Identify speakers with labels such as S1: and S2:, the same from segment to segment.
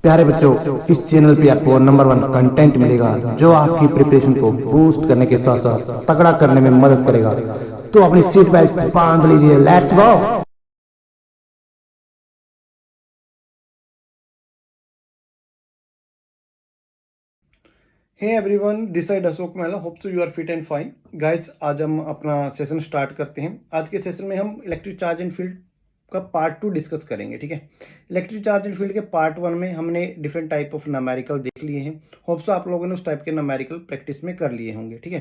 S1: प्यारे बच्चों, इस चैनल पे आपको नंबर 1 कंटेंट मिलेगा जो आपकी प्रिपरेशन को बूस्ट करने के साथ साथ तगड़ा करने में मदद करेगा। तो अपनी सीट बेल्ट बांध लीजिए, let's go.
S2: Hey everyone, this side Ashok Mehla. Hope so you are fit and fine guys. आज हम अपना सेशन स्टार्ट करते हैं। आज के सेशन में हम इलेक्ट्रिक चार्ज एंड फील्ड का पार्ट 2 डिस्कस करेंगे। ठीक है, इलेक्ट्रिक चार्ज एंड फील्ड के पार्ट 1 में हमने डिफरेंट टाइप ऑफ न्यूमेरिकल देख लिए हैं। होप सो आप लोगों ने उस टाइप के न्यूमेरिकल प्रैक्टिस में कर लिए होंगे। ठीक है,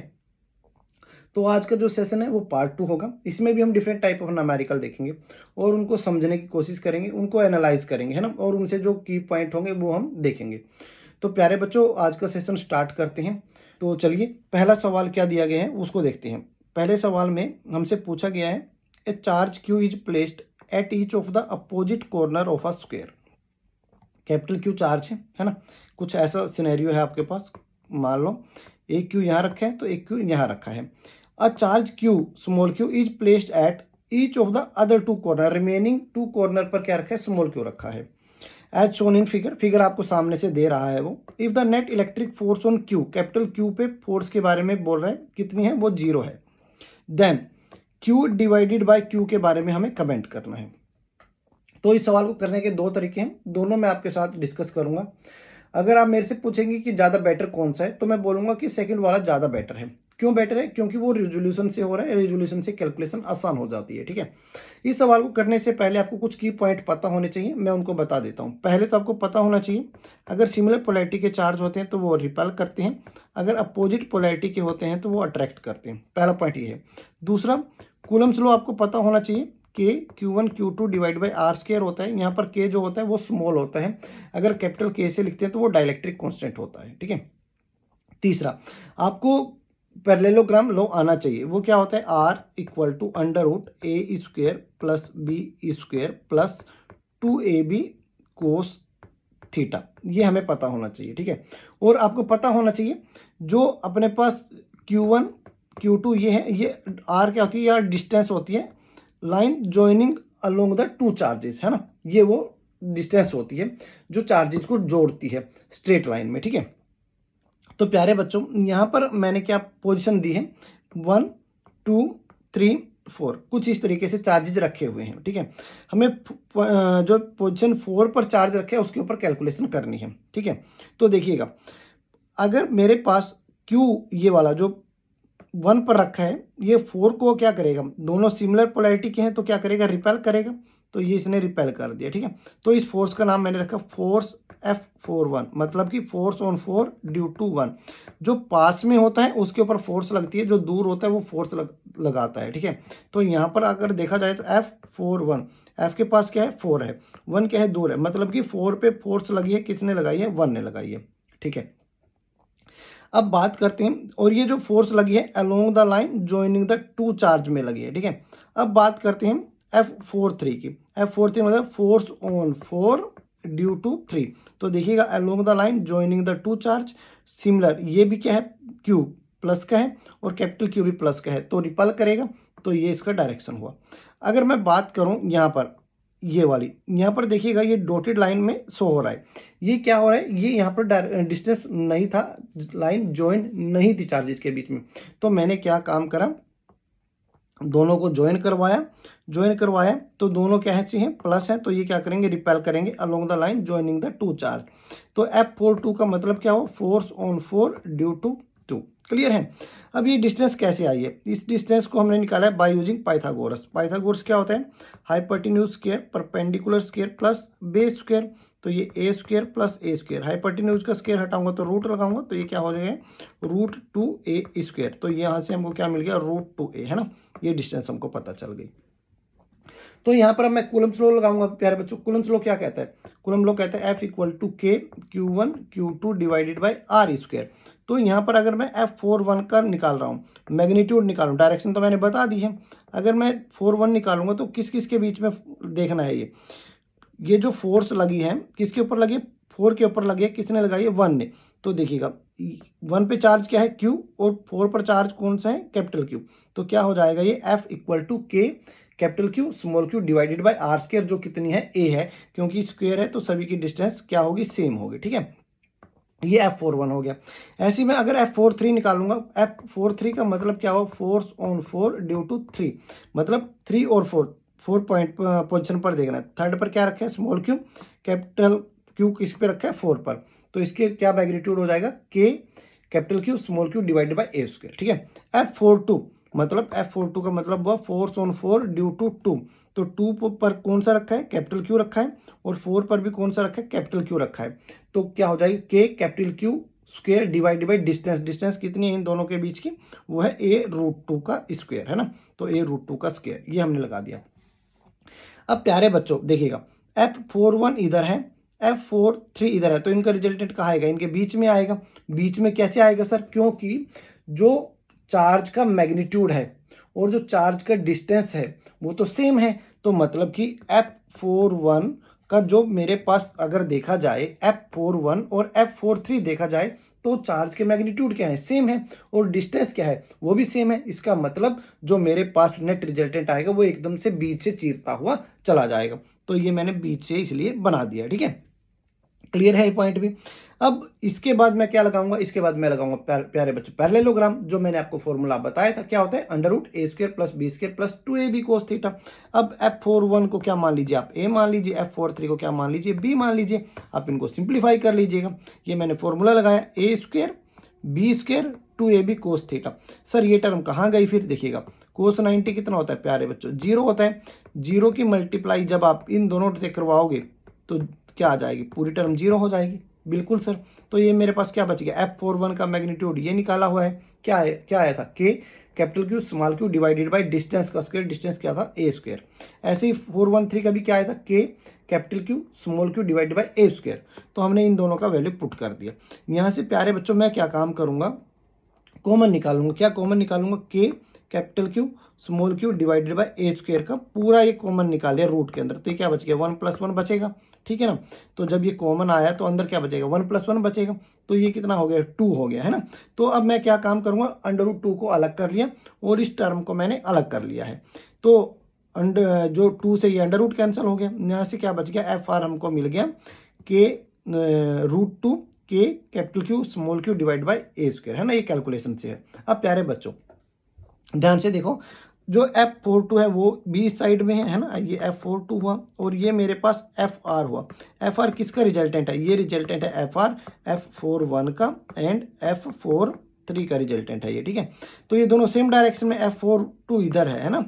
S2: तो आज का जो सेशन है वो पार्ट 2 होगा। इसमें भी हम डिफरेंट टाइप ऑफ न्यूमेरिकल देखेंगे और उनको समझने की कोशिश करेंगे, उनको एनालाइज करेंगे, है ना, और उनसे जो की पॉइंट होंगे वो हम देखेंगे। तो प्यारे बच्चों, आज का सेशन स्टार्ट करते हैं। तो चलिए, पहला सवाल क्या दिया गया है उसको देखते हैं। पहले सवाल में हमसे पूछा गया है, ए charge Q is placed at each of the opposite corner of a square. Capital Q charge है ना। कुछ ऐसा सिनेरियो है आपके पास। मान लो एक क्यू यहाँ रखा है तो एक क्यू यहाँ रखा है। A charge Q small Q is placed at each of the other two corner. Remaining two corner पर क्या रखा है? स्मॉल क्यू रखा है। एज शोन इन फिगर आपको सामने से दे रहा है वो। If the net electric force on Q, capital Q पे फोर्स के बारे में बोल रहे हैं, कितनी है? वो 0 है। Then Q divided by Q के बारे में हमें कमेंट करना है। तो इस सवाल को करने के 2 तरीके हैं, दोनों मैं आपके साथ डिस्कस करूंगा। अगर आप मेरे से पूछेंगे कि ज़्यादा बेटर कौन सा है, तो मैं बोलूंगा कि सेकंड वाला ज़्यादा बेटर है। क्यों बेटर है? क्योंकि वो रिजोल्यूशन से हो रहा है, रिजोल्यूशन से कैलकुलेशन आसान हो जाती है। ठीक है, इस सवाल को करने से पहले आपको कुछ की पॉइंट पता होने चाहिए, मैं उनको बता देता हूँ। पहले तो आपको पता होना चाहिए, अगर सिमिलर पोलैरिटी के चार्ज होते हैं तो वो रिपेल करते हैं, अगर अपोजिट पोलैरिटी के होते हैं तो वो अट्रैक्ट करते हैं। पहला पॉइंट ये है। दूसरा, कूलम्स लॉ आपको पता होना चाहिए। के Q1 Q2 divide by are square होता है। यहाँ पर के जो होता है वो स्मॉल होता है, अगर कैपिटल के से लिखते हैं तो वो डाइलेक्ट्रिक कांस्टेंट होता है। ठीक है, तीसरा, आपको पैरेललोग्राम लॉ आना चाहिए। वो क्या होता है? R equal to under root A square plus B square plus 2ab cos theta. ये हमें पता होना चाहिए। ठीक है, और आपको पता होना चाहिए जो अपने पास Q1 Q2 ये है, ये आर क्या होती है? यार डिस्टेंस होती है line joining along the two charges, है ना। ये वो डिस्टेंस होती है जो चार्जेस को जोड़ती है स्ट्रेट लाइन में। ठीक है, तो प्यारे बच्चों, यहाँ पर मैंने क्या पोजीशन दी है? 1 2 3 4, कुछ इस तरीके से चार्जेस रखे हुए हैं। ठीक है, हमें जो पोजीशन 4 पर चार्ज रखे है उसके ऊपर कैलकुलेशन करनी है। ठीक है, तो देखिएगा, अगर मेरे पास Q ये वाला जो 1 पर रखा है, ये 4 को क्या करेगा? दोनों सिमिलर पोलैरिटी के हैं तो क्या करेगा? रिपेल करेगा। तो ये इसने रिपेल कर दिया। ठीक है, तो इस फोर्स का नाम मैंने रखा फोर्स F41, मतलब कि फोर्स ऑन 4 ड्यू टू 1। जो पास में होता है उसके ऊपर फोर्स लगती है, जो दूर होता है वो फोर्स लगाता है। ठीक है, तो यहाँ पर अगर देखा जाए तो F41, F के पास क्या है? 4 है, 1 क्या है? दूर है, मतलब कि 4 पे फोर्स लगी है, किसने लगाई है? 1 ने लगाई है। ठीक है, अब बात करते हैं, और ये जो फोर्स लगी है along the line joining the two charge में लगी है। ठीक है, अब बात करते हैं F43 की। F43 मतलब फोर्स ऑन 4 ड्यू टू 3। तो देखिएगा, along the line joining the two charge, similar, ये भी क्या है? Q प्लस का है और कैपिटल Q भी प्लस का है, तो रिपल करेगा। तो ये इसका डायरेक्शन हुआ। अगर मैं बात करूं यहाँ पर, ये वाली, यहाँ पर देखिएगा, ये डॉटेड लाइन में शो हो रहा है। ये क्या हो रहा है? ये यहाँ पर डिस्टेंस नहीं था, लाइन ज्वाइन नहीं थी चार्जेस के बीच में। तो मैंने क्या काम करा? दोनों को ज्वाइन करवाया तो दोनों क्या है? प्लस है, तो ये क्या करेंगे? रिपेल करेंगे along the line joining the two charge. तो F42 का मतलब क्या हो? Force on 4 due to 2। Clear है? अब ये डिस्टेंस कैसे आई है? इस डिस्टेंस को हमने निकाला है बाय यूजिंग पाइथागोरस। पाइथागोरस क्या होता है? Hypotenuse square perpendicular square plus base square. तो ये A square plus A square, hypotenuse का स्क्वायर हटाऊंगा तो रूट लगाऊंगा, तो ये क्या हो जाएगा? Root 2a square. तो यहाँ से हमको क्या मिल गया? रूट 2a, है ना। ये डिस्टेंस हमको पता चल गई। तो यहाँ पर अब मैं कूलम्स लॉ लगाऊंगा। प्यारे बच्चों, कूलम्स लॉ क्या कहता है? कूलम लॉ कहता है F इक्वल टू के Q1 Q2 divided by are square. तो यहाँ पर अगर मैं F41 का निकाल रहा हूँ, मैग्नीट्यूड निकालूँ, डायरेक्शन तो मैंने बता दी है। अगर मैं 41 निकालूंगा तो किस किस के बीच में देखना है? ये जो फोर्स लगी है किसके ऊपर लगी है? 4 के ऊपर लगी है। किसने लगाई है? 1 ने। तो देखिएगा, 1 पे चार्ज क्या है? Q, और 4 पर चार्ज कौन सा है? Capital Q। तो क्या हो जाएगा? ये F equal to K capital Q small Q divided by R square, जो कितनी है ए है, क्योंकि स्क्वायर है तो सभी की डिस्टेंस क्या होगी, सेम होगी। ठीक है, ये F41 हो गया। ऐसे ही मैं अगर F43 निकालूंगा, F43 का मतलब क्या होगा, फोर्स ऑन 4 ड्यू टू 3, मतलब 3 और 4 पॉइंट पोजिशन पर देखना है। थर्ड पर क्या रखा है, स्मॉल क्यू, कैपिटल क्यू किस पे रखा है, 4 पर, तो इसके क्या मैग्नीट्यूड हो जाएगा, K capital Q small Q divided bye ए स्क्वायर। ठीक है, F42 का मतलब हुआ फोर्स ऑन 4 ड्यू टू 2, तो 2 पर कौन सा रखा है, कैपिटल क्यू रखा है, और 4 पर भी कौन सा रखा है, कैपिटल क्यू रखा है, तो क्या हो जाएगी, K capital Q square divided by distance, distance कितनी है इन दोनों के बीच की, वो है a√2 का स्क्वायर, है ना, तो a√2 का स्क्वायर, ये हमने लगा दिया। अब प्यारे बच्चों देखिएगा, F41 इधर है, F43 इधर है, तो इनका रिजल्टेंट कहाँ आएगा, इनके बीच में आएगा। बीच में कैसे आएगा सर, क्योंकि जो चार्ज का मैग्नीट्यूड है और जो चार्ज का डिस्टेंस है वो तो सेम है, तो मतलब कि F41 का जो मेरे पास अगर देखा जाए, F41 और F43 देखा जाए, तो चार्ज के मैग्नीट्यूड क्या है, सेम है, और डिस्टेंस क्या है, वो भी सेम है। इसका मतलब जो मेरे पास नेट रिजल्टेंट आएगा वो एकदम से बीच से चीरता हुआ चला जाएगा, तो ये मैंने बीच से इसलिए बना दिया। ठीक है, क्लियर है ये पॉइंट भी। अब इसके बाद मैं क्या लगाऊंगा, इसके बाद मैं लगाऊंगा प्यारे बच्चों पैरेललोग्राम, जो मैंने आपको फॉर्मूला बताया था, क्या होता है, √a² plus b² plus 2ab cos theta. अब F41 को क्या मान लीजिए आप, a मान लीजिए, F43 को क्या मान लीजिए, b मान लीजिए, आप इनको सिंप्लीफाई कर लीजिएगा। ये मैंने फॉर्मूला लगाया, a² b² 2ab cos theta. Sir ये टर्म कहाँ गई, फिर देखिएगा, cos 90 कितना होता है प्यारे बच्चों, 0 होता है, 0 की मल्टीप्लाई जब आप इन दोनों से करवाओगे तो क्या आ जाएगी, पूरी टर्म 0 हो जाएगी। बिल्कुल सर, तो ये मेरे पास क्या बच गया, F41 का मैग्नीट्यूड ये निकाला हुआ है, क्या है, क्या आया था, K capital Q small Q divided by distance का स्क्वायर, डिस्टेंस क्या था, a²। ऐसे ही 413 का भी क्या आया था, K capital Q small Q divided bye a²। तो हमने इन दोनों का वैल्यू पुट कर दिया। यहाँ से प्यारे बच्चों मैं क्या काम करूंगा, कॉमन निकालूंगा। क्या कॉमन निकालूंगा, K capital Q small Q divided bye a² का पूरा ये कॉमन निकाल लिया रूट के अंदर, तो ये क्या बच गया, 1 + 1 बचेगा। ठीक है ना, तो जब ये कॉमन आया तो अंदर क्या बचेगा, 1 + 1 बचेगा, तो ये कितना हो गया, 2 हो गया, है ना। तो अब मैं क्या काम करूंगा, √2 को अलग कर लिया और इस टर्म को मैंने अलग कर लिया है, तो जो 2 से ये √ कैंसिल हो गया, यहाँ से क्या बच गया, FR हमको मिल गया, K √2 K capital Q small Q divide by a², है ना, ये कैलकुलेशन से है। अब प्यारे बच्चों ध्यान से देखो, जो F42 है वो बी साइड में है ना, ये F42 हुआ, और ये मेरे पास FR हुआ। FR किसका रिजल्टेंट है, ये रिजल्टेंट है FR F41 का एंड F43 का रिजल्टेंट है ये। ठीक है, तो ये दोनों सेम डायरेक्शन में, F42 इधर है ना,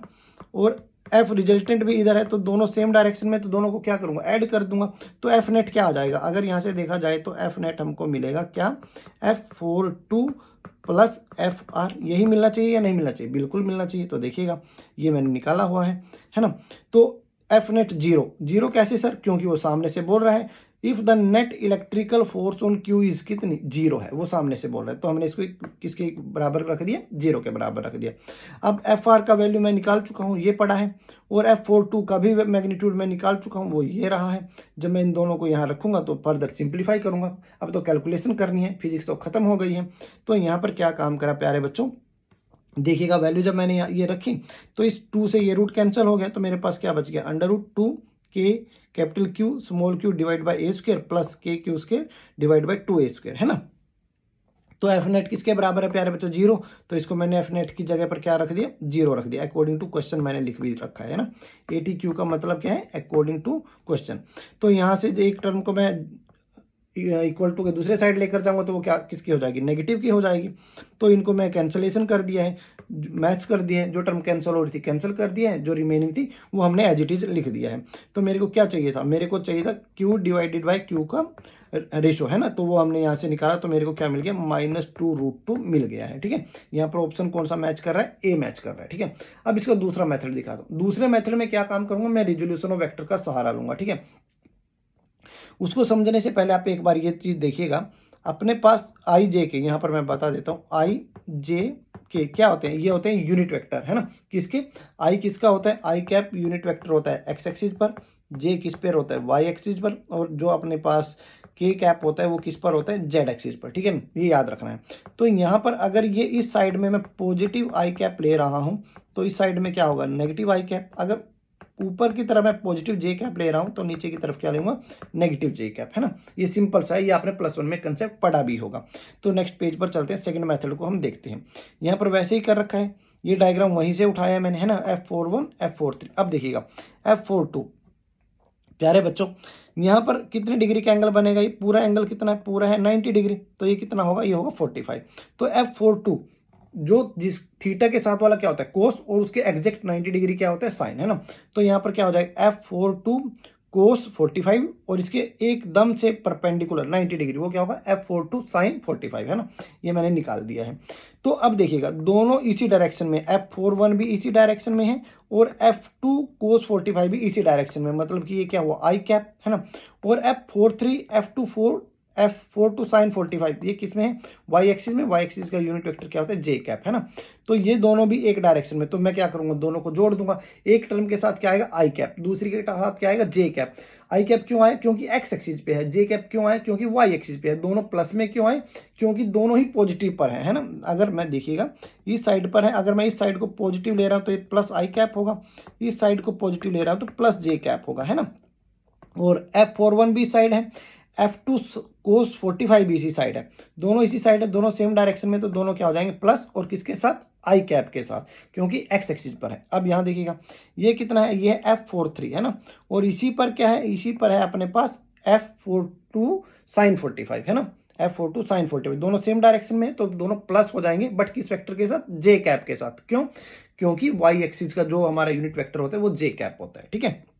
S2: और F रिजल्टेंट भी इधर है, तो दोनों सेम डायरेक्शन में, तो दोनों को क्या करूंगा, ऐड कर दूंगा, तो F नेट क्या आ जाएगा, अगर यहाँ से देखा जाए तो F नेट हमको मिलेगा क्या, F42 प्लस FR, यही मिलना चाहिए या नहीं मिलना चाहिए, बिल्कुल मिलना चाहिए। तो देखिएगा ये मैंने निकाला हुआ है ना, तो F नेट 0 कैसे सर, क्योंकि वो सामने से बोल रहा है, if the net electrical force on Q is कितनी, 0 है, वो सामने से बोल रहा है, तो हमने इसको किसके बराबर रख दिया, 0 के बराबर रख दिया। अब FR का वैल्यू मैं निकाल चुका हूँ, ये पड़ा है, और F42 का भी मैग्नीट्यूड मैं निकाल चुका हूँ, वो ये रहा है। जब मैं इन दोनों को यहाँ रखूंगा तो फर्दर सिंप्लीफाई करूंगा, अब तो कैलकुलेशन करनी है, फिजिक्स तो खत्म हो गई है। तो यहाँ पर क्या काम करा प्यारे बच्चों, देखिएगा वैल्यू जब मैंने ये रखी तो इस 2 से ये रूट कैंसिल हो गया, तो मेरे पास क्या बच गया, √2 K capital Q small Q divide by a² plus KQ² divide by 2a², है ना। तो F नेट किसके बराबर है प्यारे बच्चों, 0, तो इसको मैंने F नेट की जगह पर क्या रख दिया, 0 रख दिया, अकॉर्डिंग टू क्वेश्चन मैंने लिख भी रखा है ना। ATQ का मतलब क्या है, अकॉर्डिंग टू क्वेश्चन। तो यहाँ से एक टर्म को मैं इक्वल टू के दूसरे साइड लेकर जाऊंगा तो वो क्या किसकी हो जाएगी, नेगेटिव की हो जाएगी। तो इनको मैं कैंसलेशन कर दिया है, मैच कर दिया है, जो टर्म कैंसिल हो रही थी कैंसिल कर दिया है, जो रिमेनिंग थी वो हमने एज इट इज लिख दिया है। तो मेरे को क्या चाहिए था, मेरे को चाहिए था Q डिवाइडेड बाय Q का रेशो, है ना, तो वो हमने यहाँ से निकाला, तो मेरे को क्या मिल गया, -2√2 मिल गया है। ठीक है, यहाँ पर ऑप्शन कौन सा मैच कर रहा है, ए मैच कर रहा है। ठीक है, अब इसका दूसरा मेथड दिखा दो। दूसरे मेथड में क्या काम करूंगा, मैं रिजोल्यूशन ऑफ वेक्टर का सहारा लूंगा। ठीक है, उसको समझने से पहले आप एक बार ये चीज देखिएगा, अपने पास IJ के, यहाँ पर मैं बता देता हूँ, IJ के क्या होते हैं, ये होते हैं यूनिट वेक्टर, है ना। किसके, I किसका होता है, I कैप यूनिट वेक्टर होता है x एक्सिस पर, J किस पर होता है y एक्सिस पर, और जो अपने पास के कैप होता है वो किस पर होता है, जेड एक्सिस पर, ठीक है, ये याद रखना है। तो यहाँ पर अगर ये इस साइड में मैं पॉजिटिव आई कैप ले रहा हूँ तो इस साइड में क्या होगा, नेगेटिव आई कैप। अगर ऊपर की तरफ मैं पॉजिटिव जे कैप ले रहा हूं तो नीचे की तरफ क्या लूंगा, नेगेटिव जे कैप, है ना। ये सिंपल सा है, ये आपने +1 में कंसेप्ट पढ़ा भी होगा। तो नेक्स्ट पेज पर चलते हैं, सेकंड मेथड को हम देखते हैं। यहाँ पर वैसे ही कर रखा है, ये डायग्राम वहीं से उठाया है मैंने, है ना, F41 F43। अब देखिएगा F42, प्यारे बच्चों यहाँ पर कितने डिग्री का एंगल बनेगा, ये पूरा एंगल कितना है, पूरा है 90 डिग्री, तो ये कितना होगा, ये होगा 45। तो F42 जो जिस थीटा के साथ वाला क्या होता है, कोस, और उसके एग्जैक्ट 90 डिग्री क्या होता है, साइन, है ना। तो यहाँ पर क्या हो जाएगा, F42 कोस 45 और इसके एकदम से परपेंडिकुलर 90 डिग्री, वो क्या होगा, F42 साइन 45, है ना। ये मैंने निकाल दिया है। तो अब देखिएगा दोनों इसी डायरेक्शन में, F41 भी इसी डायरेक्शन में है और F2 कोस 45 भी इसी डायरेक्शन में, मतलब कि ये क्या हुआ, आई कैप, है ना। और F42 साइन 45 ये किस में है, वाई एक्सिस में। वाई एक्सिस का यूनिट वेक्टर क्या होता है, जे कैप, है ना। तो ये दोनों भी एक डायरेक्शन में, तो मैं क्या करूंगा, दोनों को जोड़ दूंगा। एक टर्म के साथ क्या आएगा, आई कैप, दूसरी के साथ क्या आएगा, जे कैप। आई कैप क्यों आए, क्योंकि एक्स एक्सिस पे है। जे कैप क्यों आए, क्योंकि वाई एक्सिस पे है। दोनों प्लस में क्यों आए, क्योंकि दोनों ही पॉजिटिव पर है ना। अगर मैं देखिएगा इस साइड पर है, अगर मैं इस साइड को पॉजिटिव ले रहा हूं तो ये प्लस आई कैप होगा, इस साइड को पॉजिटिव ले रहा हूं तो प्लस जे कैप होगा, है ना। और F41 भी साइड है, F2 कोस 45 भी इसी साइड है, दोनों इसी साइड है, दोनों सेम डायरेक्शन में, तो दोनों क्या हो जाएंगे, प्लस, और किसके साथ, आई कैप के साथ, क्योंकि एक्स एक्सिस पर है। अब यहाँ देखिएगा ये कितना है, ये है F43, है ना। और इसी पर क्या है, इसी पर है अपने पास F42 साइन 45, है ना। F42 साइन 45 दोनों सेम डायरेक्शन में, तो दोनों प्लस हो जाएंगे, बट किस वेक्टर के साथ, जे कैप के साथ। क्यों, क्योंकि वाई एक्सिस का जो हमारा यूनिट वेक्टर होता है वो जे कैप होता है, ठीक है।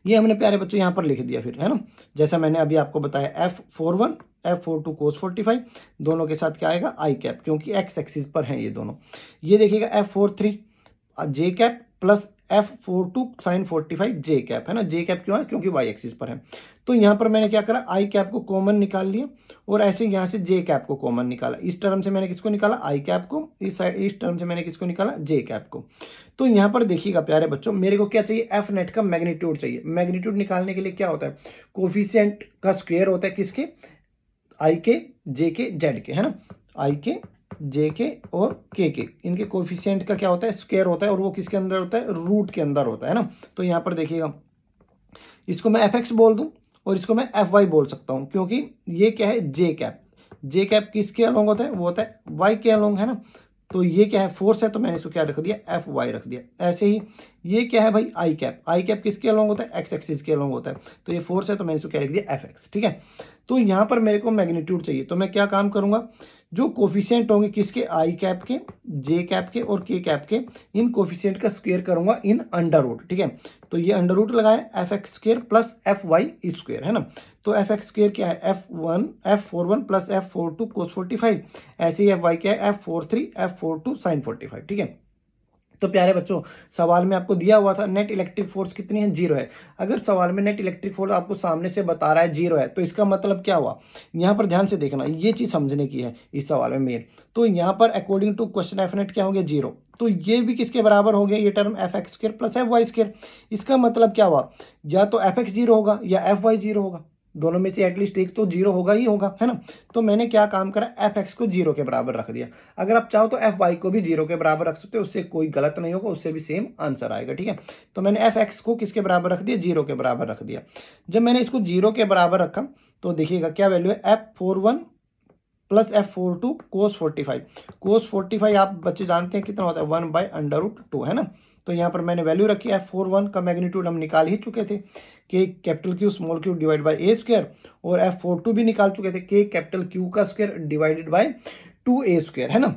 S2: ये हमने प्यारे बच्चों यहाँ पर लिख दिया फिर, है ना। जैसा मैंने अभी आपको बताया, F41 F42 कोस 45 दोनों के साथ क्या आएगा, आई कैप, क्योंकि एक्स एक्सिस पर हैं ये दोनों। ये देखिएगा F43 जे कैप प्लस F42 साइन 45 जे कैप, है ना। जे कैप क्यों है, क्योंकि वाई एक्सिस पर है। तो यहाँ पर मैंने क्या करा, आई कैप को कॉमन निकाल लिया और ऐसे यहाँ से जे कैप को कॉमन निकाला। इस टर्म से मैंने किसको निकाला, आई कैप को, इस टर्म से मैंने किसको निकाला, जे कैप को। तो यहाँ पर देखिएगा प्यारे बच्चों, मेरे को क्या चाहिए, एफ नेट का मैग्नीट्यूड चाहिए। मैग्नीट्यूड निकालने के लिए क्या होता है, कोफिशिएंट का स्क्वायर होता है किसके, आई के, जे के, जेड के, है ना। आई के, जे के और के, इनके कोफिशिएंट का क्या होता है, स्क्वायर होता है, और वो किसके अंदर होता है, रूट के अंदर होता है ना। तो यहाँ पर देखिएगा, इसको मैं एफ एक्स बोल दूं और इसको मैं एफ वाई बोल सकता हूं, क्योंकि ये क्या है, जे कैप। जे कैप किसके अलोंग होता है, वो होता है वाई के अलोंग, है ना। तो ये क्या है, फोर्स है, तो मैंने इसको क्या रख दिया, एफ वाई रख दिया। ऐसे ही ये क्या है भाई, आई कैप। आई कैप किसके अलोंग होता है, एक्स एक्सिस के अलोंग होता है, तो ये फोर्स है, तो मैंने इसको क्या लिख दिया, एफ एक्स, ठीक है। तो यहाँ पर मेरे को मैग्नीट्यूड चाहिए, तो मैं क्या काम करूंगा, जो कोफिशिएंट होंगे किसके, आई कैप के, जे कैप के और के कैप के, इन कोफिशिएंट का स्क्वायर करूंगा इन अंडर रूट, ठीक है। तो ये अंडर रूट लगाए, F X square plus F Y square, है ना। तो एफ एक्स स्क्वायर क्या है, F41 प्लस F42 कोस 45, ऐसे ही एफ वाई क्या है, F43 F42 साइन 45, ठीक है। तो प्यारे बच्चों, सवाल में आपको दिया हुआ था नेट इलेक्ट्रिक फोर्स कितनी है, 0 है। अगर सवाल में नेट इलेक्ट्रिक फोर्स आपको सामने से बता रहा है 0 है, तो इसका मतलब क्या हुआ, यहाँ पर ध्यान से देखना, ये चीज समझने की है इस सवाल में मेन। तो यहाँ पर according to question F net क्या हो गया, 0। तो ये भी किसके बराबर हो गया, ये term F X square plus F Y square. इसका मतलब क्या हुआ, या तो एफ एक्स 0 होगा या एफ वाई 0 होगा, दोनों में से एटलीस्ट एक तो 0 होगा ही होगा, है ना। तो मैंने क्या काम करा, एफ एक्स को 0 के बराबर रख दिया। अगर आप चाहो तो एफ वाई को भी 0 के बराबर रख सकते हो, उससे कोई गलत नहीं होगा, उससे भी सेम आंसर आएगा, ठीक है। तो मैंने एफ एक्स को किसके बराबर रख दिया, 0 के बराबर रख दिया। जब मैंने इसको 0 के बराबर रखा तो देखिएगा क्या वैल्यू है, F41 प्लस F42 कोस 45। कोस 45 आप बच्चे जानते हैं कितना होता है, 1/√2, है ना। तो यहाँ पर मैंने वैल्यू रखी, F41 का मैग्नीट्यूड हम निकाल ही चुके थे, के capital Q small Q divide by A square, और F42 भी निकाल चुके थे, के कैपिटल क्यू का square divided by 2a square, है ना।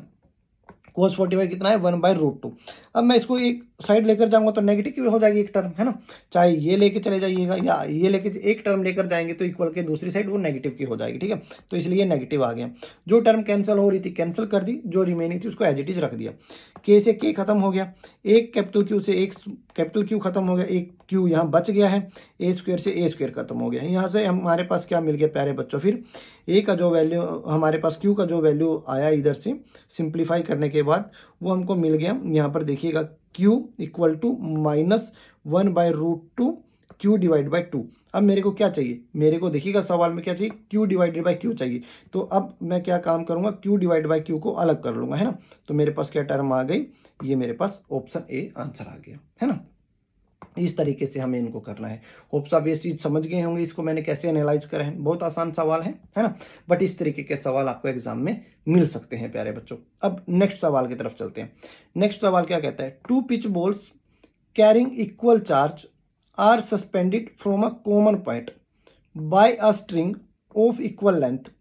S2: कोस 45 कितना है, 1/√2। अब मैं इसको एक साइड लेकर जाऊंगा तो नेगेटिव हो जाएगी एक टर्म, है ना। चाहे ये लेके चले जाइएगा या ये लेके एक टर्म लेकर जाएंगे तो इक्वल के दूसरी साइड वो नेगेटिव की हो जाएगी, ठीक है। तो इसलिए नेगेटिव आ गया। जो टर्म कैंसिल हो रही थी कैंसिल कर दी, जो रिमेनिंग थी उसको एज इट इज रख दिया। के से के खत्म हो गया, एक कैपिटल क्यू से एक कैपिटल क्यू खत्म हो गया, एक क्यू यहाँ बच गया है, ए स्क्वायर से ए स्क्वायर खत्म हो गया। यहाँ से हमारे पास क्या मिल गया प्यारे बच्चों, फिर ए का जो वैल्यू हमारे पास, क्यू का जो वैल्यू आया इधर से सिंप्लीफाई करने के बाद वो हमको मिल गया। यहाँ पर देखिएगा Q equal to -1/√2 Q divide by 2। अब मेरे को क्या चाहिए, मेरे को देखिएगा सवाल में क्या चाहिए, q डिवाइडेड बाई q चाहिए। तो अब मैं क्या काम करूंगा, q डिवाइड बाई q को अलग कर लूंगा, है ना। तो मेरे पास क्या टर्म आ गई, ये मेरे पास ऑप्शन ए आंसर आ गया, है ना। इस तरीके से हमें इनको करना है। होप्स आप ये चीज समझ गए होंगे, इसको मैंने कैसे एनालाइज करा है। बहुत आसान सवाल है ना। बट इस तरीके के सवाल आपको एग्जाम में मिल सकते हैं प्यारे बच्चों। अब नेक्स्ट सवाल की तरफ चलते हैं। नेक्स्ट सवाल क्या कहता है, two pith balls carrying equal charge are suspended from a common point by a string of equal length,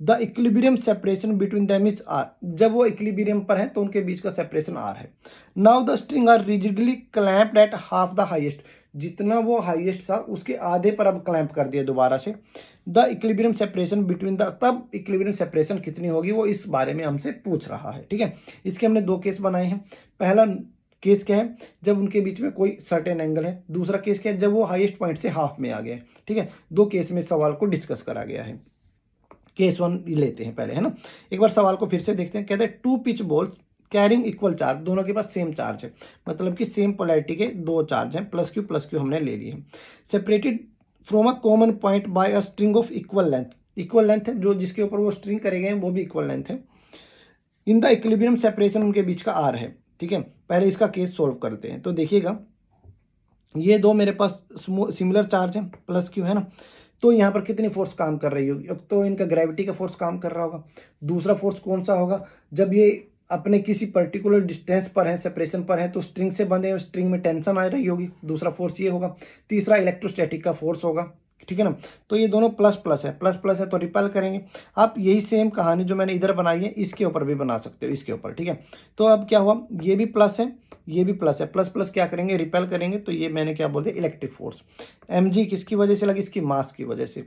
S2: the equilibrium separation between them is r. जब वो इक्विलिब्रियम पर है तो उनके बीच का सेपरेशन आर है। Now the string are rigidly clamped at half the highest, जितना वो हाईएस्ट था उसके आधे पर अब क्लैंप कर दिया दोबारा से। The equilibrium separation between the, तब इक्विलिब्रियम सेपरेशन कितनी होगी वो इस बारे में हमसे पूछ रहा है, ठीक है। इसके हमने दो केस बनाए हैं। पहला केस क्या है, जब उनके बीच में कोई सर्टेन एंगल है। दूसरा केस क्या है, जब वो हाईएस्ट पॉइंट से हाफ में आ गया है, ठीक है। दो केस में सवाल को डिस्कस करा गया है। केस वन लेते हैं पहले, है ना। एक बार सवाल को फिर से देखते हैं। कहते हैं two pith balls carrying equal charge, दोनों के पास सेम चार्ज है, मतलब कि सेम पोलैरिटी के दो चार्ज हैं, प्लस क्यू हमने ले लिए हैं। Separated from a common point by a string of equal length, equal length है जो जिसके ऊपर वो स्ट्रिंग करे गए हैं वो भी इक्वल लेंथ है। इन द इक्विलिब्रियम सेपरेशन उनके बीच का आर है, ठीक है। पहले इसका केस सोल्व करते हैं। तो देखिएगा ये दो मेरे पास सिमिलर चार्ज है, प्लस क्यू, है ना। तो यहाँ पर कितनी फोर्स काम कर रही होगी, अब तो इनका ग्रेविटी का फोर्स काम कर रहा होगा। दूसरा फोर्स कौन सा होगा, जब ये अपने किसी पर्टिकुलर डिस्टेंस पर है, सेपरेशन पर है, तो स्ट्रिंग से बंधे हैं, स्ट्रिंग में टेंशन आ रही होगी, दूसरा फोर्स ये होगा। तीसरा इलेक्ट्रोस्टैटिक का फोर्स होगा, ठीक है ना। तो ये दोनों प्लस प्लस है, प्लस प्लस है तो रिपेल करेंगे। आप यही सेम कहानी जो मैंने इधर बनाई है इसके ऊपर भी बना सकते हो, इसके ऊपर, ठीक है। तो अब क्या हुआ, ये भी प्लस है, ये भी प्लस है, प्लस प्लस क्या करेंगे, रिपेल करेंगे। तो ये मैंने क्या बोल दिया, इलेक्ट्रिक फोर्स। mg किसकी वजह से लगी, इसकी मास की वजह से।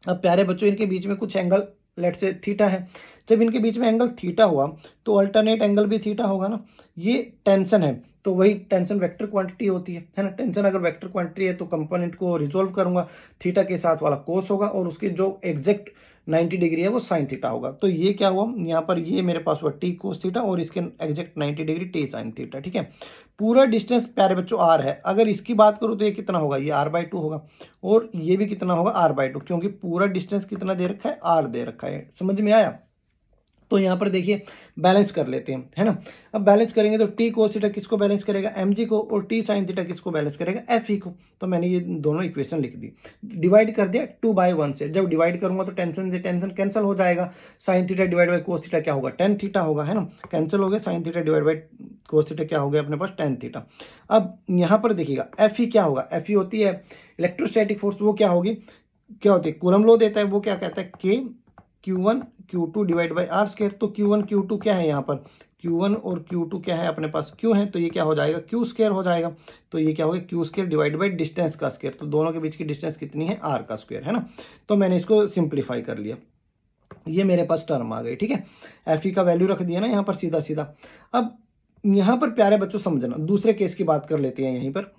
S2: अब प्यारे बच्चों इनके बीच में कुछ एंगल लेट से थीटा है। जब इनके बीच में एंगल थीटा हुआ तो अल्टरनेट एंगल भी थीटा होगा ना। ये टेंशन है तो वही टेंशन वेक्टर क्वांटिटी होती है ना। टेंशन अगर वेक्टर क्वांटिटी है तो कंपोनेंट को रिजोल्व करूंगा, थीटा के साथ वाला कोस होगा और उसके जो एग्जैक्ट 90 डिग्री है वो साइन थीटा होगा। तो ये क्या हुआ, यहाँ पर ये मेरे पास हुआ टी कोस थीटा और इसके exact 90 degree T sine theta, ठीक है। पूरा डिस्टेंस प्यारे बच्चों आर है। अगर इसकी बात करूँ तो ये कितना होगा, ये r/2 होगा और ये भी कितना होगा r/2, क्योंकि पूरा डिस्टेंस कितना दे रखा है, r दे रखा है। समझ में आया। तो यहाँ पर देखिए बैलेंस कर लेते हैं, है ना। अब बैलेंस करेंगे तो टी कोस थीटा किसको बैलेंस करेगा, mg को, और टी साइन थीटा किसको बैलेंस करेगा, fe को। तो मैंने ये दोनों इक्वेशन लिख दी, डिवाइड कर दिया 2/1 से। जब डिवाइड करूंगा तो टेंशन से टेंशन कैंसिल हो जाएगा। Sine theta divide by cos theta क्या होगा, टेन थीटा होगा, है ना। कैंसिल हो गया, sine theta divide by cos theta क्या हो गया अपने पास, टेन थीटा। अब यहाँ पर देखिएगा fe क्या होगा, fe होती है इलेक्ट्रोस्टैटिक फोर्स। वो क्या होगी, क्या होती है, कूलम लॉ देता है, वो क्या कहता है, k Q1 Q2 divide by are square. तो Q1 Q2 क्या है, यहाँ पर Q1 और Q2 क्या है अपने पास, Q है, तो ये क्या हो जाएगा, Q स्क्वायर हो जाएगा। तो ये क्या होगा, Q square divide by distance का स्क्वायर। तो दोनों के बीच की डिस्टेंस कितनी है, R का स्क्वायर, है ना। तो मैंने इसको सिंप्लीफाई कर लिया, ये मेरे पास टर्म आ गई, ठीक है। FE का वैल्यू रख दिया ना यहाँ पर सीधा सीधा। अब यहाँ पर प्यारे बच्चों समझना, दूसरे केस की बात कर लेते हैं यहीं पर।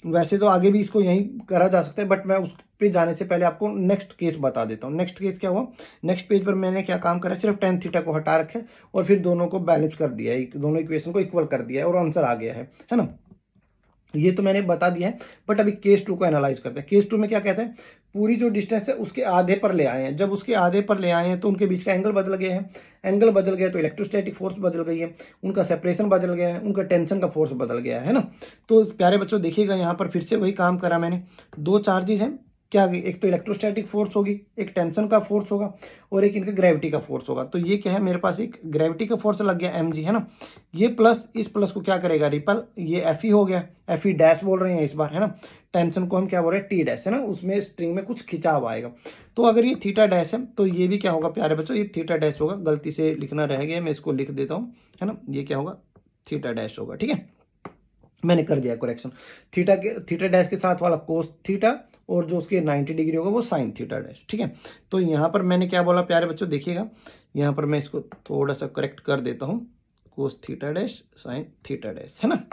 S2: वैसे तो आगे भी इसको यहीं करा जा सकता है, बट मैं उस पे जाने से पहले आपको नेक्स्ट केस बता देता हूँ। नेक्स्ट केस क्या हुआ, नेक्स्ट पेज पर मैंने क्या काम करा, सिर्फ टेन थीटा को हटा रखे और फिर दोनों को बैलेंस कर दिया है, दोनों इक्वेशन को इक्वल कर दिया है और आंसर आ गया है ना। ये तो मैंने बता दिया है, बट अभी केस 2 को एनालाइज करते हैं। केस 2 में क्या कहते हैं, पूरी जो डिस्टेंस है उसके आधे पर ले आए हैं। जब उसके आधे पर ले आए हैं तो उनके बीच का एंगल बदल गया है। एंगल बदल गया तो इलेक्ट्रोस्टैटिक फोर्स बदल गई है, उनका सेपरेशन बदल गया है, उनका टेंशन का फोर्स बदल गया है ना। तो प्यारे बच्चों देखिएगा यहाँ पर फिर से वही काम करा मैंने। दो चार्जेस हैं, क्या एक तो इलेक्ट्रोस्टैटिक फोर्स होगी, एक टेंशन का फोर्स होगा और एक इनका ग्रेविटी का फोर्स होगा। तो ये क्या है, मेरे पास एक ग्रेविटी का फोर्स लग गया mg, है ना। ये प्लस इस प्लस को क्या करेगा, रिपल, ये fe हो गया, fe डैश बोल रहे हैं इस बार, है ना। टेंशन को हम क्या बोल रहे हैं, टी डैश, है ना। उसमें स्ट्रिंग में कुछ खिंचाव आएगा। तो अगर ये थीटा डैश है तो ये भी क्या होगा प्यारे बच्चों, ये थीटा डैश होगा। गलती से लिखना रह गया, मैं इसको लिख देता हूँ, है ना। ये क्या होगा, थीटा डैश होगा, ठीक है। मैंने कर दिया करेक्शन। थीटा डैश के साथ वाला कोस थीटा और जो उसके 90 डिग्री होगा वो साइन थीटा डैश, ठीक है। तो यहाँ पर मैंने क्या बोला प्यारे बच्चों, देखिएगा यहाँ पर मैं इसको थोड़ा सा करेक्ट कर देता हूँ, cos theta dash sine theta dash, है ना।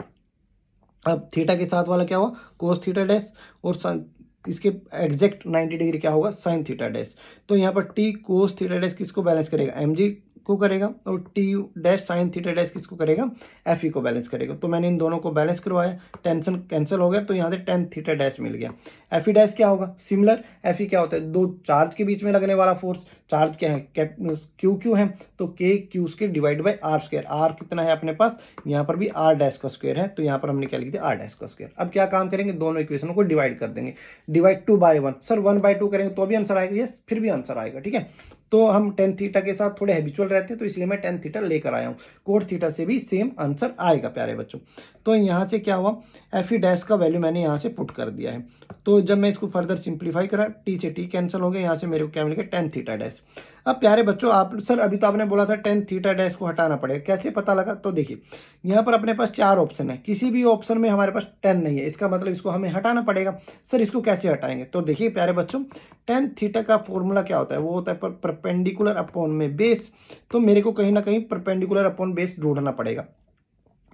S2: अब थीटा के साथ वाला क्या हुआ, कोस थीटा डैश, और इसके एग्जैक्ट 90 डिग्री क्या होगा, साइन थीटा डैश। तो यहाँ पर टी कोस थीटा डैश किसको बैलेंस करेगा, mg को करेगा और T dash sine theta dash किसको करेगा, एफ ई को बैलेंस करेगा। तो मैंने इन दोनों को बैलेंस करवाया, टेंशन कैंसिल हो गया, तो यहाँ से टेन थीटा डैश मिल गया। एफ ई डैश क्या होगा, सिमिलर एफ ई क्या होता है, दो चार्ज के बीच में लगने वाला फोर्स, चार्ज क्या है क्यू क्यू है, तो K Q square divide by are square, R कितना है अपने पास, यहाँ पर भी आर डैश का स्क्वायर है, तो यहाँ पर हमने क्या लिख दिया, आर डैश का स्क्वायर। अब क्या काम करेंगे, दोनों इक्वेशनों को डिवाइड कर देंगे, डिवाइड 2/1, सर 1/2 करेंगे तो भी आंसर आएगा, यस फिर भी आंसर आएगा, ठीक है। तो हम टेन थीटा के साथ थोड़े हैबिचुअल रहते हैं, तो इसलिए मैं टेन थीटा लेकर आया हूँ, कोट थीटा से भी सेम आंसर आएगा प्यारे बच्चों। तो यहाँ से क्या हुआ, एफ ई डैश का वैल्यू मैंने यहाँ से पुट कर दिया है। तो जब मैं इसको फर्दर सिंप्लीफाई करा, टी से टी कैंसिल हो गया, यहाँ से मेरे को क्या मिल गया, टेन थीटा डैश। अब प्यारे बच्चों आप सर अभी तो आपने बोला था टेन थीटा डैश को हटाना पड़ेगा, कैसे पता लगा, तो देखिए यहाँ पर अपने पास 4 ऑप्शन है, किसी भी ऑप्शन में हमारे पास 10 नहीं है, इसका मतलब इसको हमें हटाना पड़ेगा। सर इसको कैसे हटाएंगे, तो देखिए प्यारे बच्चों टेन थीटा का फॉर्मूला क्या होता है, वो होता है परपेंडिकुलर अपॉन में बेस। तो मेरे को कहीं ना कहीं परपेंडिकुलर अपॉन बेस ढूंढना पड़ेगा।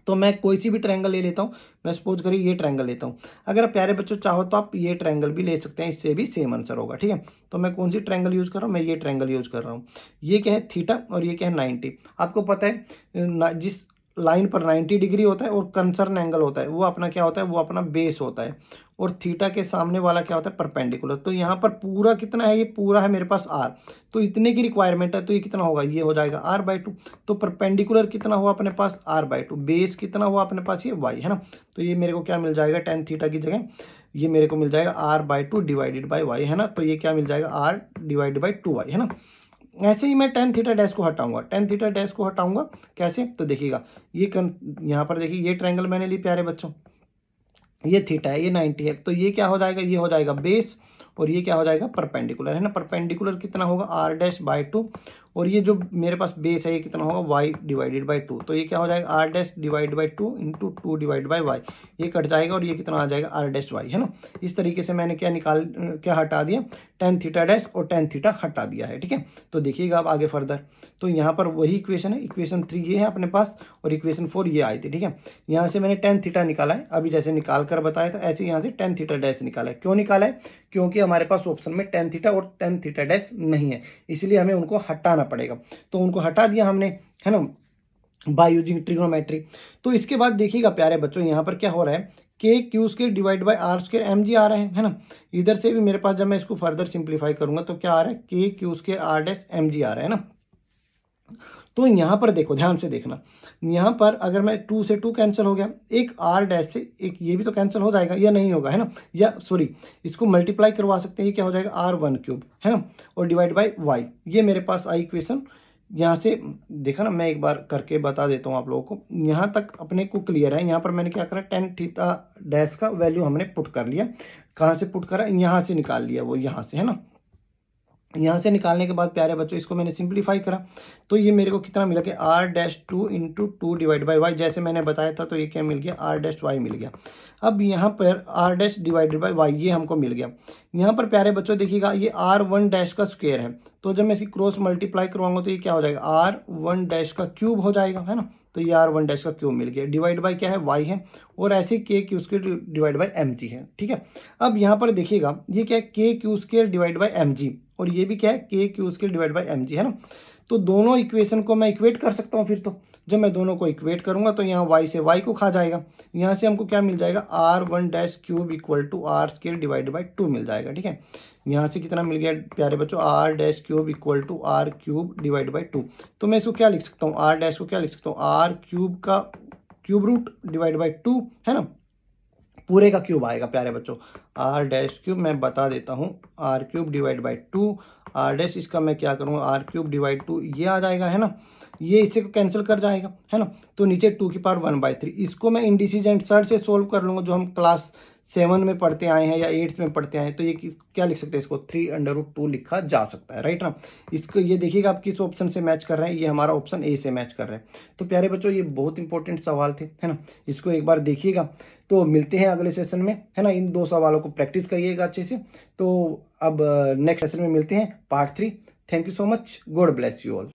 S2: तो मैं कोई सी भी ट्रायंगल ले लेता हूँ, मैं सपोज करिए ये ट्रायंगल लेता हूँ। अगर प्यारे बच्चों चाहो तो आप ये ट्रायंगल भी ले सकते हैं, इससे भी सेम आंसर होगा, ठीक है। तो मैं कौन सी ट्रायंगल यूज कर रहा हूँ, मैं ये ट्रायंगल यूज कर रहा हूँ। ये क्या है, थीटा, और ये क्या है 90। आपको पता है जिस लाइन पर 90 डिग्री होता है और कंसर्न एंगल होता है, वो अपना क्या होता है, वो अपना बेस होता है, और थीटा के सामने वाला क्या होता है, परपेंडिकुलर। तो यहाँ पर पूरा कितना है, ये पूरा है मेरे पास आर, तो इतने की रिक्वायरमेंट है, तो ये कितना होगा, ये हो जाएगा r/2। तो परपेंडिकुलर कितना हुआ अपने पास, r/2, बेस कितना हुआ अपने पास, ये y है ना। तो ये मेरे को क्या मिल जाएगा, टेन थीटा की जगह ये मेरे को मिल जाएगा r/2 डिवाइडेड बाई y है ना। तो ये क्या मिल जाएगा, r डिवाइडेड बाई 2y है ना। ऐसे ही मैं टेन थीटा डैश को हटाऊंगा, टेन थीटा डैश को हटाऊंगा कैसे, तो देखिएगा ये यहाँ पर देखिए ये ट्रायंगल मैंने ली प्यारे बच्चों, ये थीटा है, ये 90 है, तो ये क्या हो जाएगा, ये हो जाएगा बेस, और ये क्या हो जाएगा, परपेंडिकुलर है ना। परपेंडिकुलर कितना होगा, r/2, और ये जो मेरे पास बेस है ये कितना होगा, y डिवाइडेड बाई 2। तो ये क्या हो जाएगा, r' divide by 2 into 2 divide by y, ये कट जाएगा और ये कितना आ जाएगा, r' है ना। इस तरीके से मैंने क्या हटा दिया, टेन थीटा डैश और टेन थीटा हटा दिया है, ठीक है। तो देखिएगा अब आगे फर्दर, तो यहाँ पर वही इक्वेशन है, इक्वेशन 3 ये है अपने पास, और इक्वेशन 4 ये आई थी, ठीक है। यहाँ से मैंने टेन थीटा निकाला है, अभी जैसे निकाल कर बताया था ऐसे यहाँ से टेन थीटा डैश निकाला है। क्यों निकाला है, क्योंकि हमारे पास ऑप्शन में टेन थीटा और टेन थीटा डैश नहीं है, इसलिए हमें उनको हटाना पड़ेगा। तो उनको हटा दिया हमने, है ना, बाय यूजिंग ट्रिग्नोमेट्री। तो इसके बाद देखिएगा प्यारे बच्चों यहाँ पर क्या हो रहा है, के Q square divide by are square m g आ रहे हैं, है ना। इधर से भी मेरे पास जब मैं इसको फर्दर सिंप्लीफाई करूंगा तो क्या आ रहा है, के Q square r dash m g आ रहा है ना। तो यहाँ पर देखो, ध्यान से देखना, यहाँ पर अगर मैं 2 से 2 कैंसिल हो गया, एक आर डैश से एक ये भी तो कैंसिल हो जाएगा, या नहीं होगा, है ना, या सॉरी इसको मल्टीप्लाई करवा सकते हैं, ये क्या हो जाएगा, r1³ है ना, और डिवाइड बाई y, ये मेरे पास आई इक्वेशन। यहाँ से देखा ना, मैं एक बार करके बता देता हूँ आप लोगों को, यहाँ तक अपने को क्लियर है। यहाँ पर मैंने क्या करा, टेन थीटा डैश का वैल्यू हमने पुट कर लिया, कहाँ से पुट करा, यहाँ से निकाल लिया, वो यहाँ से, है ना। यहाँ से निकालने के बाद प्यारे बच्चों इसको मैंने सिंप्लीफाई करा, तो ये मेरे को कितना मिला कि r'2 into 2 divide by Y, जैसे मैंने बताया था, तो ये क्या मिल गया, r' मिल गया। अब यहाँ पर r' डिवाइडेड बाई वाई ये हमको मिल गया। यहाँ पर प्यारे बच्चों देखिएगा ये r1' का स्क्वायर है, तो जब मैं इसकी क्रॉस मल्टीप्लाई करवाऊंगा तो ये क्या हो जाएगा, r1' का क्यूब हो जाएगा, है ना। तो ये r1' का क्यूब मिल गया, डिवाइड बाई क्या है, y है, और ऐसे K Q square divide by M G है, ठीक है। अब यहाँ पर देखिएगा ये क्या है, के Q square divide by M G, और ये भी क्या है, के Q square divide by M G, है ना। तो दोनों इक्वेशन को मैं इक्वेट कर सकता हूँ फिर। तो जब मैं दोनों को इक्वेट करूंगा तो यहाँ y से y को खा जाएगा, यहाँ से हमको क्या मिल जाएगा, r1' equal to R square divide by 2 मिल जाएगा, ठीक है। यहाँ से कितना मिल गया प्यारे बच्चों, r' equal to r³ divide by 2। तो मैं इसको क्या लिख सकता हूँ, r' को क्या लिख सकता हूँ, r³ का क्यूब रूट डिवाइड बाई 2, है ना, पूरे का क्यूब आएगा प्यारे बच्चों, r'³ मैं बता देता हूँ, r³ डिवाइड बाई 2, r' इसका मैं क्या करूँगा, r³ डिवाइड 2 ये आ जाएगा, है ना, ये इसे को कैंसिल कर जाएगा, है ना। तो नीचे 2 की पावर 1/3, इसको मैं इंडिसेज एंड सर्ट से सोल्व कर लूँगा, जो हम क्लास 7 में पढ़ते आए हैं या 8th में पढ़ते आए हैं। तो ये क्या लिख सकते हैं, इसको 3√2 लिखा जा सकता है, राइट ना। इसको ये देखिएगा आप किस ऑप्शन से मैच कर रहे हैं, ये हमारा ऑप्शन ए से मैच कर रहे हैं। तो प्यारे बच्चों ये बहुत इंपॉर्टेंट सवाल थे, है ना, इसको एक बार देखिएगा। तो मिलते हैं अगले सेशन में, है ना, इन 2 सवालों को प्रैक्टिस करिएगा अच्छे से। तो अब नेक्स्ट सेशन में मिलते हैं, part 3। Thank you so much, God bless you all.